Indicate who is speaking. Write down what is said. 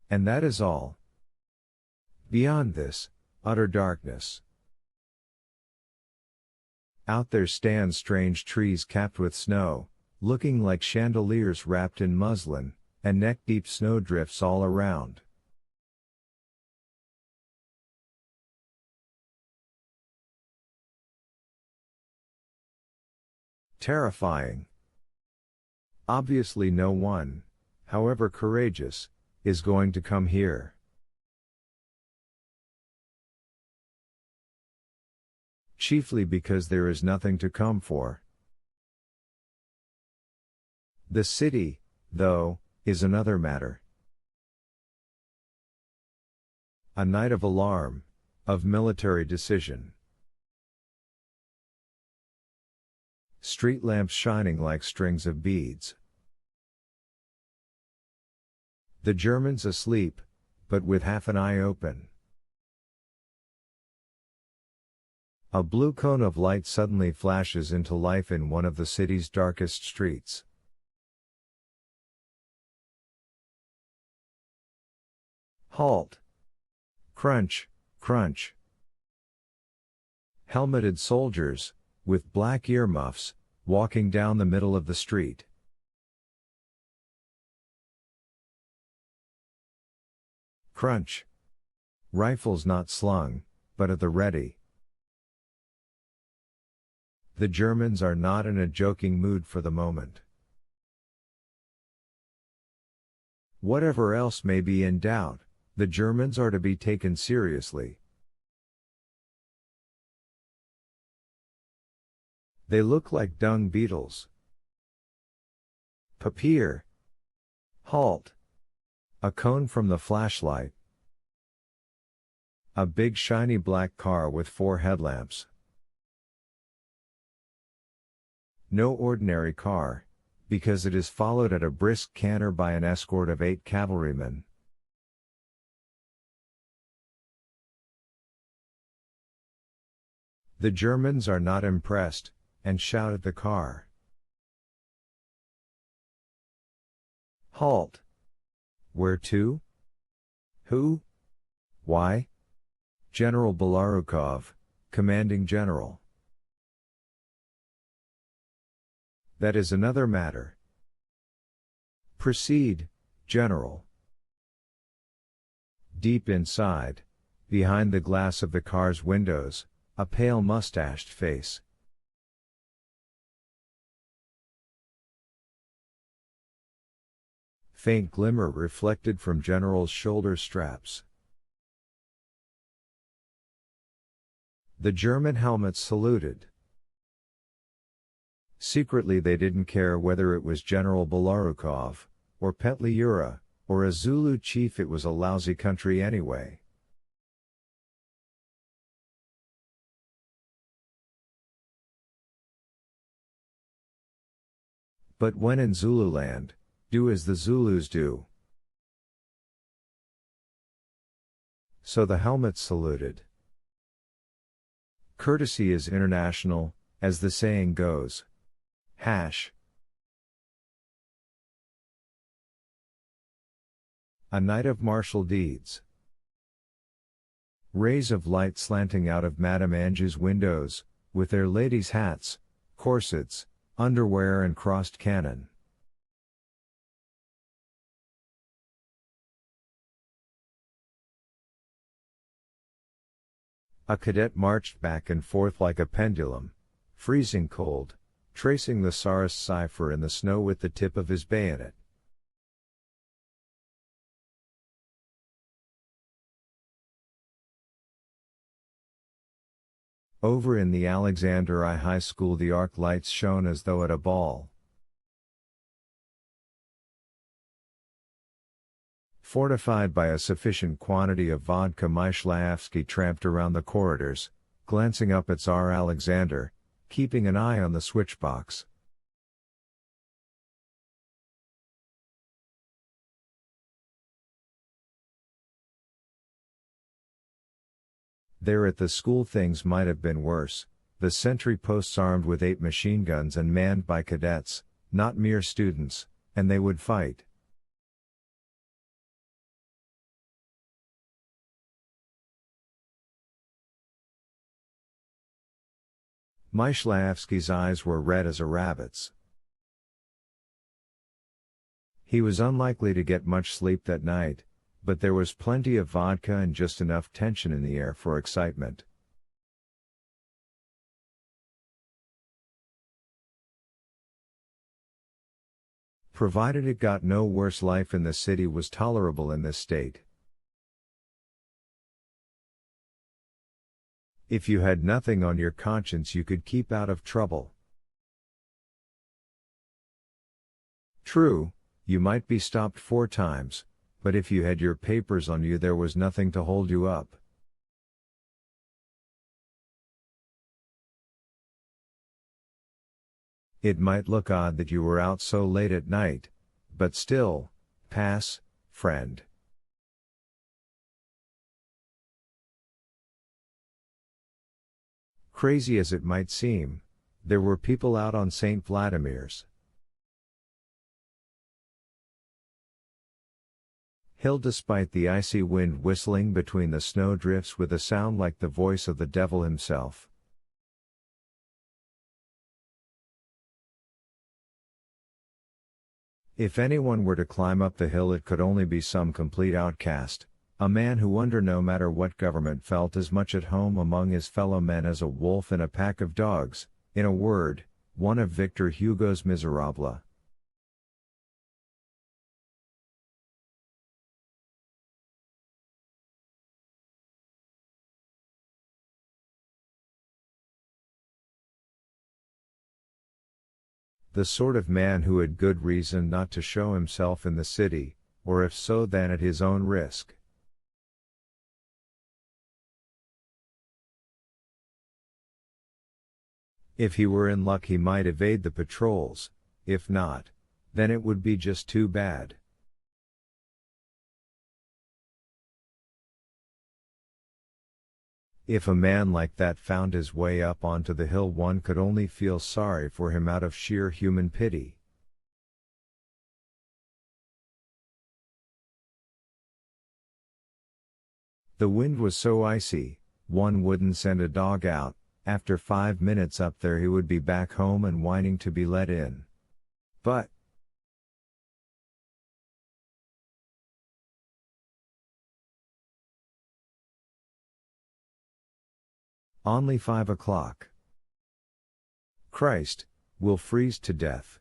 Speaker 1: And that is all. Beyond this, utter darkness. Out there stand strange trees capped with snow, looking like chandeliers wrapped in muslin, and neck-deep snowdrifts all around. Terrifying. Obviously no one, however courageous, is going to come here. Chiefly because there is nothing to come for. The city, though, is another matter. A night of alarm, of military decision. Street lamps shining like strings of beads. The Germans asleep, but with half an eye open. A blue cone of light suddenly flashes into life in one of the city's darkest streets. Halt! Crunch, crunch. Helmeted soldiers, with black earmuffs, walking down the middle of the street. Crunch. Rifles not slung, but at the ready. The Germans are not in a joking mood for the moment. Whatever else may be in doubt, the Germans are to be taken seriously. They look like dung beetles. Papier. Halt. A cone from the flashlight. A big shiny black car with 4 headlamps. No ordinary car, because it is followed at a brisk canter by an escort of 8 cavalrymen. The Germans are not impressed, and shout at the car. Halt! Where to? Who? Why? General Belyakoff, commanding general. That is another matter. Proceed, General. Deep inside, behind the glass of the car's windows, a pale mustached face. Faint glimmer reflected from General's shoulder straps. The German helmets saluted. Secretly they didn't care whether it was General Belyakoff, or Petliura, or a Zulu chief. It was a lousy country anyway. But when in Zululand, do as the Zulus do. So the helmets saluted. Courtesy is international, as the saying goes. Hash. A night of martial deeds. Rays of light slanting out of Madame Anjou's windows, with their ladies' hats, corsets, underwear and crossed cannon. A cadet marched back and forth like a pendulum, freezing cold, tracing the Tsarist cipher in the snow with the tip of his bayonet. Over in the Alexander I High School the arc lights shone as though at a ball. Fortified by a sufficient quantity of vodka, Myshlayevsky tramped around the corridors, glancing up at Tsar Alexander, keeping an eye on the switchbox. There at the school things might have been worse, the sentry posts armed with 8 machine guns and manned by cadets, not mere students, and they would fight. Myshlavsky's eyes were red as a rabbit's. He was unlikely to get much sleep that night, but there was plenty of vodka and just enough tension in the air for excitement. Provided it got no worse, life in the city was tolerable in this state. If you had nothing on your conscience, you could keep out of trouble. True, you might be stopped 4 times, but if you had your papers on you, there was nothing to hold you up. It might look odd that you were out so late at night, but still, pass, friend. Crazy as it might seem, there were people out on St. Vladimir's Hill despite the icy wind whistling between the snowdrifts with a sound like the voice of the devil himself. If anyone were to climb up the hill, it could only be some complete outcast, a man who under no matter what government felt as much at home among his fellow men as a wolf in a pack of dogs, in a word, one of Victor Hugo's Miserables. The sort of man who had good reason not to show himself in the city, or if so, then at his own risk. If he were in luck, he might evade the patrols; if not, then it would be just too bad. If a man like that found his way up onto the hill, one could only feel sorry for him out of sheer human pity. The wind was so icy, one wouldn't send a dog out. After 5 minutes up there, he would be back home and whining to be let in. But only 5 o'clock. Christ, we'll freeze to death.